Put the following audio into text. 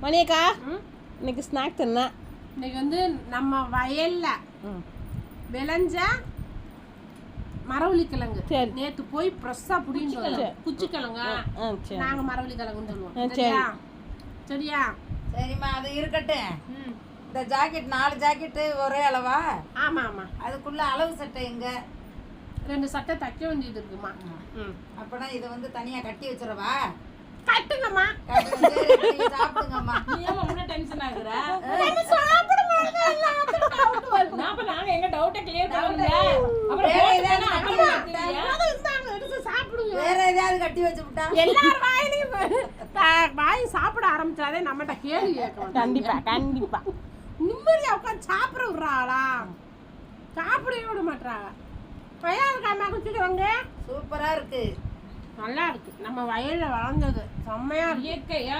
மணியக்கா இன்னைக்கு ஸ்நாக்ஸ் என்ன? இன்னைக்கு வந்து நம்ம வயல்ல விளைஞ்ச மரவள்ளி கிழங்கு. நேத்து போய் ஃப்ரெஷ்ஷா புடிங்கிட்டு குச்சி கிழங்க நாங்க மரவள்ளி கிழங்குன்னு சொல்லுவோம். சரியா சரியா சரிம்மா, அது இருக்கட்டும். இந்த ஜாக்கெட் 4 ஜாக்கெட்டு ஒரே அளவா? ஆமா ஆமா. அதுக்குள்ள அளவு சட்டை எங்க? 2 சட்டை தைக்க வேண்டியது இருக்குமா. அப்பனா இதை வந்து தனியா கட்டி வச்சிடவா? கட்டுங்கம்மா. சாப்பிடுங்கம்மா. நீ ஏன் ரொம்ப டென்ஷன் ஆகுற? நாங்க எங்க டவுட்ட கிளியர் பண்ணுங்க. அப்புறம் வேற ஏதாவது கட்டி வச்சு விட்டா எல்லார் வாயிலையும் வாய் சாப்பிட ஆரம்பிச்சாதே நம்மகிட்ட கேள்வி கேட்கணும். கண்டிப்பா கண்டிப்பா. நிம்மதியா உட்காந்து சாப்பிட விடுறாளா? சாப்பிடவே விட மாட்டாங்க. பையன் குச்சிடுவாங்க. சூப்பரா இருக்கு, நல்லா இருக்கு. நம்ம வயல்ல வளர்ந்தது செம்மையா இயற்கையா